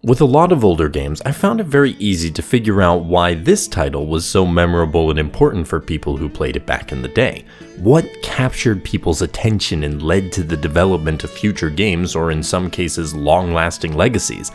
With a lot of older games, I found it very easy to figure out why this title was so memorable and important for people who played it back in the day. What captured people's attention and led to the development of future games, or in some cases long-lasting legacies?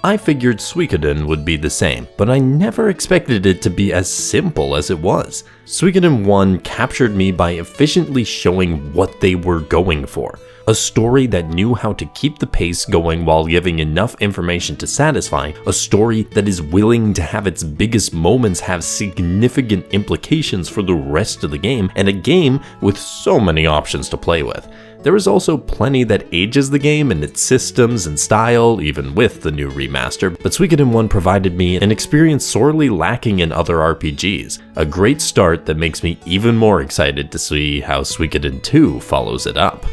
I figured Suikoden would be the same, but I never expected it to be as simple as it was. Suikoden 1 captured me by efficiently showing what they were going for. A story that knew how to keep the pace going while giving enough information to satisfy, a story that is willing to have its biggest moments have significant implications for the rest of the game, and a game with so many options to play with. There is also plenty that ages the game and its systems and style, even with the new remaster, but Suikoden 1 provided me an experience sorely lacking in other RPGs. A great start that makes me even more excited to see how Suikoden 2 follows it up.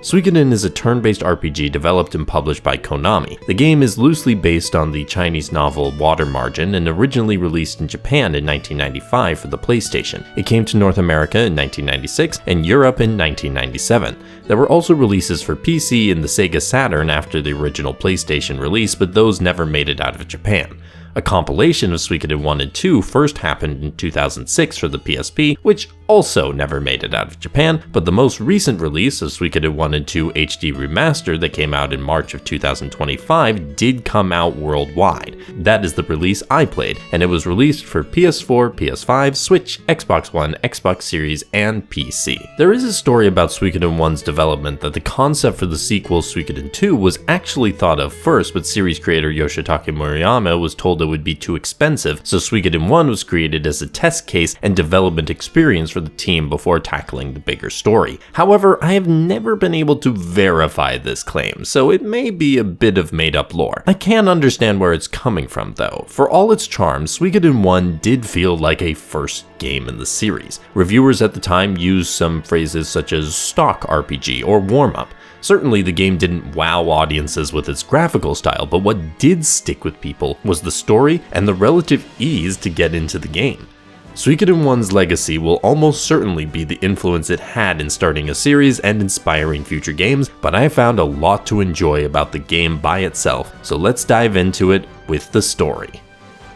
Suikoden is a turn-based RPG developed and published by Konami. The game is loosely based on the Chinese novel Water Margin and originally released in Japan in 1995 for the PlayStation. It came to North America in 1996 and Europe in 1997. There were also releases for PC and the Sega Saturn after the original PlayStation release, but those never made it out of Japan. A compilation of Suikoden 1 and 2 first happened in 2006 for the PSP, which also never made it out of Japan, but the most recent release of Suikoden 1 and 2 HD Remaster that came out in March of 2025 did come out worldwide. That is the release I played, and it was released for PS4, PS5, Switch, Xbox One, Xbox Series, and PC. There is a story about Suikoden 1's development that the concept for the sequel Suikoden 2 was actually thought of first, but series creator Yoshitaka Murayama was told it would be too expensive, so Suikoden 1 was created as a test case and development experience for the team before tackling the bigger story. However, I have never been able to verify this claim, so it may be a bit of made-up lore. I can understand where it's coming from though. For all its charms, Suikoden 1 did feel like a first game in the series. Reviewers at the time used some phrases such as stock RPG or warm-up. Certainly the game didn't wow audiences with its graphical style, but what did stick with people was the story and the relative ease to get into the game. Suikoden 1's legacy will almost certainly be the influence it had in starting a series and inspiring future games, but I found a lot to enjoy about the game by itself, so let's dive into it with the story.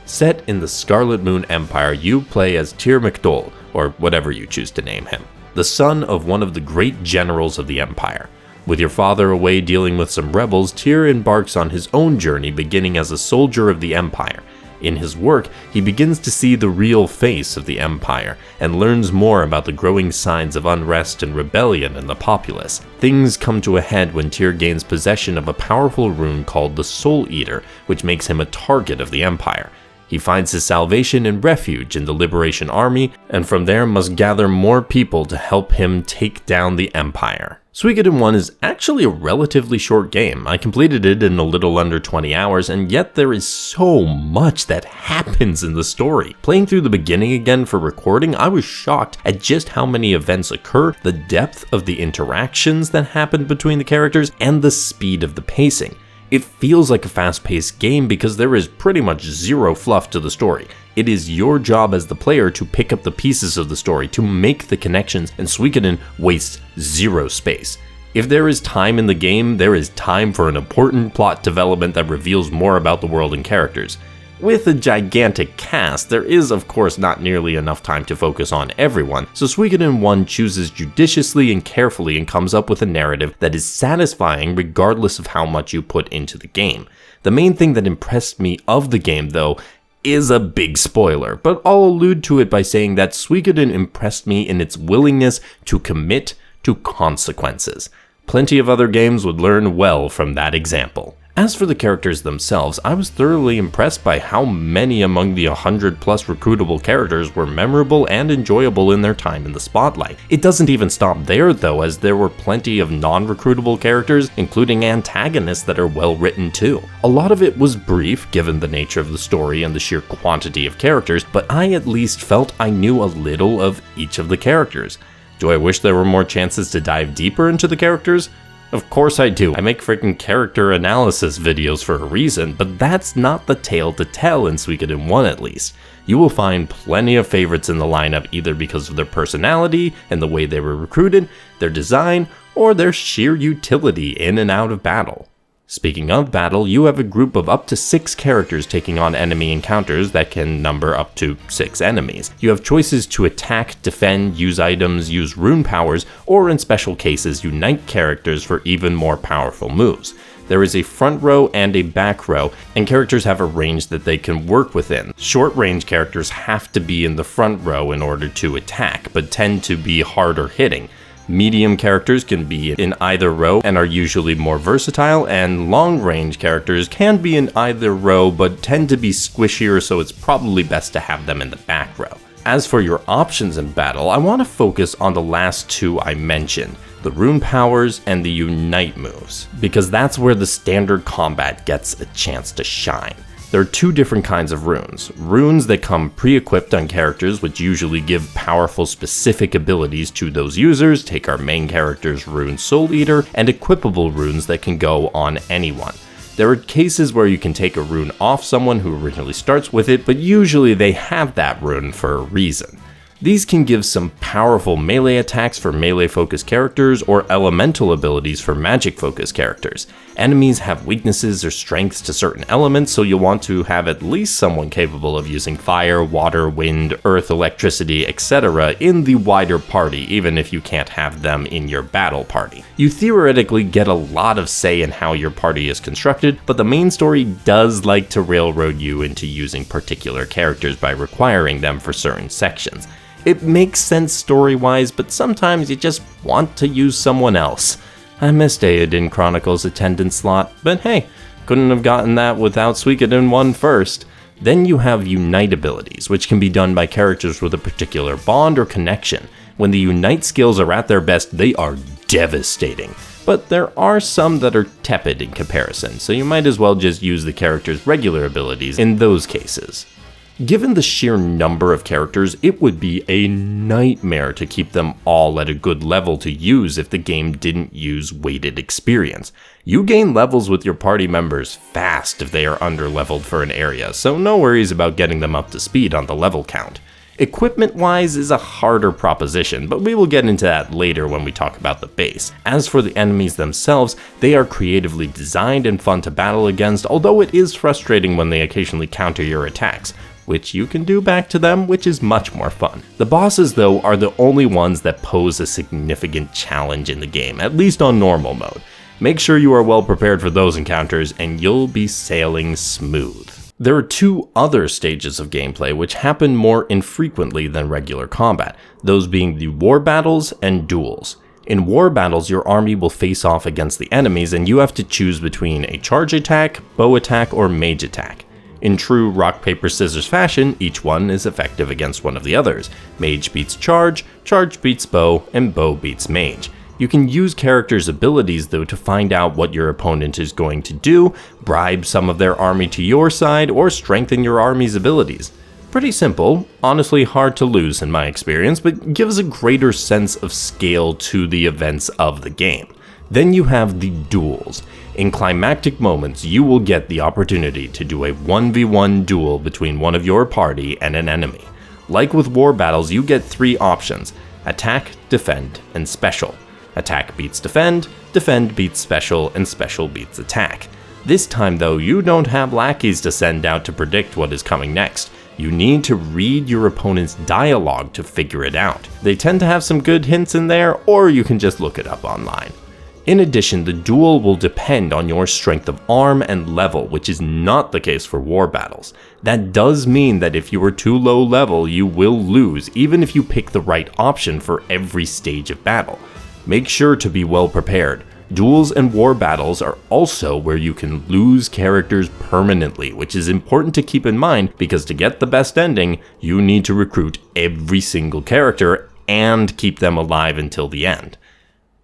Set in the Scarlet Moon Empire, you play as Tyr McDowell, or whatever you choose to name him, the son of one of the great generals of the Empire. With your father away dealing with some rebels, Tyr embarks on his own journey beginning as a soldier of the Empire. In his work, he begins to see the real face of the Empire, and learns more about the growing signs of unrest and rebellion in the populace. Things come to a head when Tyr gains possession of a powerful rune called the Soul Eater, which makes him a target of the Empire. He finds his salvation and refuge in the Liberation Army, and from there must gather more people to help him take down the Empire. Suikoden 1 is actually a relatively short game. I completed it in a little under 20 hours, and yet there is so much that happens in the story. Playing through the beginning again for recording, I was shocked at just how many events occur, the depth of the interactions that happen between the characters, and the speed of the pacing. It feels like a fast-paced game because there is pretty much zero fluff to the story. It is your job as the player to pick up the pieces of the story, to make the connections, and Suikoden wastes zero space. If there is time in the game, there is time for an important plot development that reveals more about the world and characters. With a gigantic cast, there is of course not nearly enough time to focus on everyone, so Suikoden 1 chooses judiciously and carefully and comes up with a narrative that is satisfying regardless of how much you put into the game. The main thing that impressed me of the game though is a big spoiler, but I'll allude to it by saying that Suikoden impressed me in its willingness to commit to consequences. Plenty of other games would learn well from that example. As for the characters themselves, I was thoroughly impressed by how many among the 100 plus recruitable characters were memorable and enjoyable in their time in the spotlight. It doesn't even stop there though, as there were plenty of non-recruitable characters, including antagonists that are well written too. A lot of it was brief given the nature of the story and the sheer quantity of characters, but I at least felt I knew a little of each of the characters. Do I wish there were more chances to dive deeper into the characters? Of course I do. I make freaking character analysis videos for a reason, but that's not the tale to tell in Suikoden 1 at least. You will find plenty of favorites in the lineup either because of their personality and the way they were recruited, their design, or their sheer utility in and out of battle. Speaking of battle, you have a group of up to 6 characters taking on enemy encounters that can number up to 6 enemies. You have choices to attack, defend, use items, use rune powers, or in special cases, unite characters for even more powerful moves. There is a front row and a back row, and characters have a range that they can work within. Short range characters have to be in the front row in order to attack, but tend to be harder hitting. Medium characters can be in either row and are usually more versatile, and long-range characters can be in either row but tend to be squishier, so it's probably best to have them in the back row. As for your options in battle, I want to focus on the last 2 I mentioned, the rune powers and the unite moves, because that's where the standard combat gets a chance to shine. There are 2 different kinds of runes. Runes that come pre-equipped on characters, which usually give powerful specific abilities to those users, take our main character's rune Soul Eater, and equipable runes that can go on anyone. There are cases where you can take a rune off someone who originally starts with it, but usually they have that rune for a reason. These can give some powerful melee attacks for melee-focused characters or elemental abilities for magic-focused characters. Enemies have weaknesses or strengths to certain elements, so you'll want to have at least someone capable of using fire, water, wind, earth, electricity, etc. in the wider party, even if you can't have them in your battle party. You theoretically get a lot of say in how your party is constructed, but the main story does like to railroad you into using particular characters by requiring them for certain sections. It makes sense story-wise, but sometimes you just want to use someone else. I missed Eiyuden Chronicle's attendance slot, but hey, couldn't have gotten that without Suikoden I first. Then you have unite abilities, which can be done by characters with a particular bond or connection. When the unite skills are at their best, they are devastating. But there are some that are tepid in comparison, so you might as well just use the character's regular abilities in those cases. Given the sheer number of characters, it would be a nightmare to keep them all at a good level to use if the game didn't use weighted experience. You gain levels with your party members fast if they are under-leveled for an area, so no worries about getting them up to speed on the level count. Equipment-wise is a harder proposition, but we will get into that later when we talk about the base. As for the enemies themselves, they are creatively designed and fun to battle against, although it is frustrating when they occasionally counter your attacks, which you can do back to them, which is much more fun. The bosses, though, are the only ones that pose a significant challenge in the game, at least on normal mode. Make sure you are well prepared for those encounters, and you'll be sailing smooth. There are 2 other stages of gameplay which happen more infrequently than regular combat, those being the war battles and duels. In war battles, your army will face off against the enemies, and you have to choose between a charge attack, bow attack, or mage attack. In true rock, paper, scissors fashion, each one is effective against one of the others. Mage beats charge, charge beats bow, and bow beats mage. You can use characters' abilities though to find out what your opponent is going to do, bribe some of their army to your side, or strengthen your army's abilities. Pretty simple, honestly hard to lose in my experience, but gives a greater sense of scale to the events of the game. Then you have the duels. In climactic moments, you will get the opportunity to do a 1v1 duel between one of your party and an enemy. Like with war battles, you get 3 options: attack, defend, and special. Attack beats defend, defend beats special, and special beats attack. This time though, you don't have lackeys to send out to predict what is coming next. You need to read your opponent's dialogue to figure it out. They tend to have some good hints in there, or you can just look it up online. In addition, the duel will depend on your strength of arm and level, which is not the case for war battles. That does mean that if you are too low level, you will lose, even if you pick the right option for every stage of battle. Make sure to be well prepared. Duels and war battles are also where you can lose characters permanently, which is important to keep in mind because to get the best ending, you need to recruit every single character and keep them alive until the end.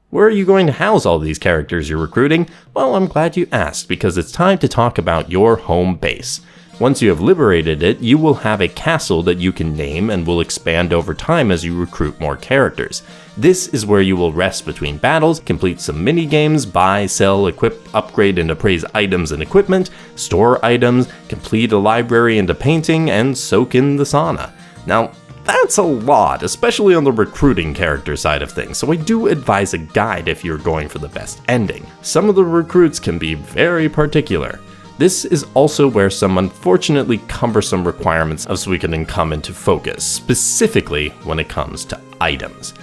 Where are you going to house all these characters you're recruiting? Well, I'm glad you asked, because it's time to talk about your home base. Once you have liberated it, you will have a castle that you can name and will expand over time as you recruit more characters. This is where you will rest between battles, complete some mini-games, buy, sell, equip, upgrade, and appraise items and equipment, store items, complete a library and a painting, and soak in the sauna. Now, that's a lot, especially on the recruiting character side of things, so I do advise a guide if you're going for the best ending. some of the recruits can be very particular. This is also where some unfortunately cumbersome requirements of Suikoden come into focus, specifically when it comes to items.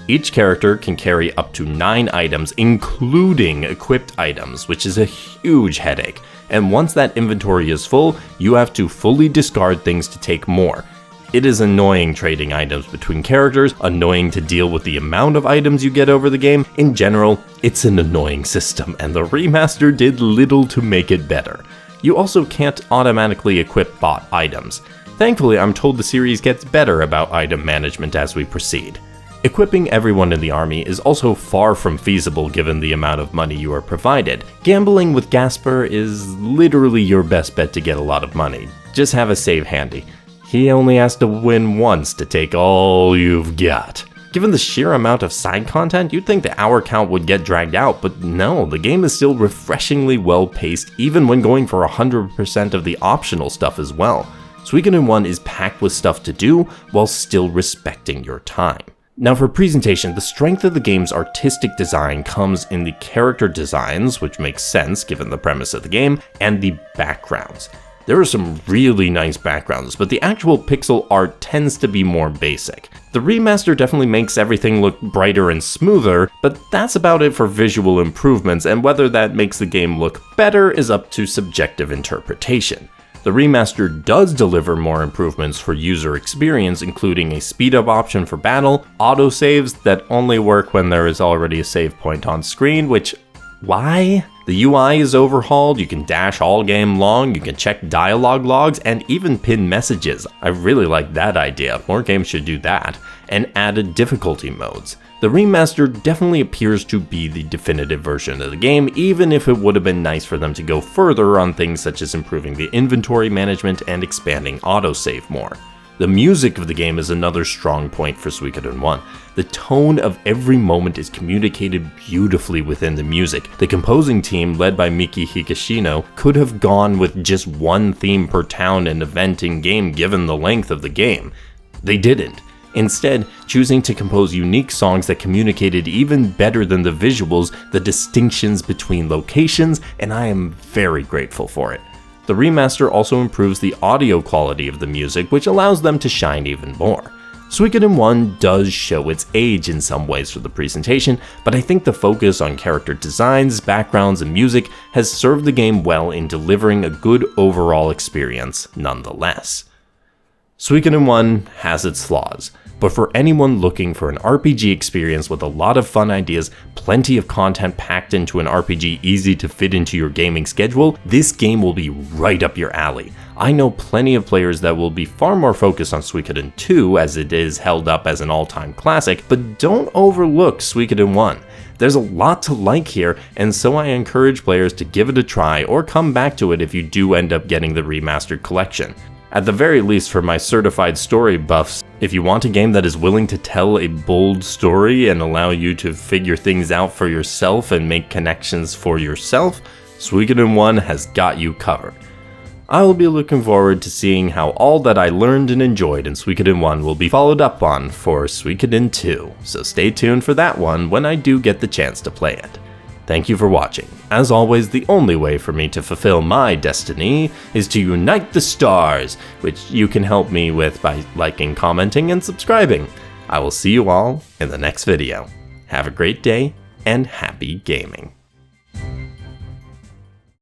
Each character can carry up to 9 items, including equipped items, which is a huge headache. And once that inventory is full, you have to fully discard things to take more. It is annoying trading items between characters, annoying to deal with the amount of items you get over the game. In general, it's an annoying system, and the remaster did little to make it better. You also can't automatically equip bought items. Thankfully, I'm told the series gets better about item management as we proceed. Equipping everyone in the army is also far from feasible given the amount of money you are provided. Gambling with Gasper is literally your best bet to get a lot of money. Just have a save handy. He only has to win once to take all you've got. Given the sheer amount of side content, you'd think the hour count would get dragged out, but no, the game is still refreshingly well paced even when going for 100% of the optional stuff as well. Suikoden I is packed with stuff to do while still respecting your time. Now for presentation, the strength of the game's artistic design comes in the character designs, which makes sense given the premise of the game, and the backgrounds. There are some really nice backgrounds, but the actual pixel art tends to be more basic. The remaster definitely makes everything look brighter and smoother, but that's about it for visual improvements, and whether that makes the game look better is up to subjective interpretation. The remaster does deliver more improvements for user experience, including a speed-up option for battle, autosaves that only work when there is already a save point on screen, which, why? The UI is overhauled, you can dash all game long, you can check dialogue logs, and even pin messages. I really like that idea, more games should do that, and added difficulty modes. The remaster definitely appears to be the definitive version of the game, even if it would have been nice for them to go further on things such as improving the inventory management and expanding autosave more. The music of the game is another strong point for Suikoden I. The tone of every moment is communicated beautifully within the music. The composing team, led by Miki Higashino, could have gone with just one theme per town and event in game given the length of the game. They didn't. Instead, choosing to compose unique songs that communicated even better than the visuals, the distinctions between locations, and I am very grateful for it. The remaster also improves the audio quality of the music, which allows them to shine even more. Suikoden I does show its age in some ways for the presentation, but I think the focus on character designs, backgrounds, and music has served the game well in delivering a good overall experience nonetheless. Suikoden I has its flaws, but for anyone looking for an RPG experience with a lot of fun ideas, plenty of content packed into an RPG easy to fit into your gaming schedule, this game will be right up your alley. I know plenty of players that will be far more focused on Suikoden II as it is held up as an all-time classic, but don't overlook Suikoden I. There's a lot to like here, and so I encourage players to give it a try or come back to it if you do end up getting the remastered collection. At the very least, for my certified story buffs, if you want a game that is willing to tell a bold story and allow you to figure things out for yourself and make connections for yourself, Suikoden I has got you covered. I will be looking forward to seeing how all that I learned and enjoyed in Suikoden I will be followed up on for Suikoden II, so stay tuned for that one when I do get the chance to play it. Thank you for watching. As always, the only way for me to fulfill my destiny is to unite the stars, which you can help me with by liking, commenting, and subscribing. I will see you all in the next video. Have a great day, and happy gaming.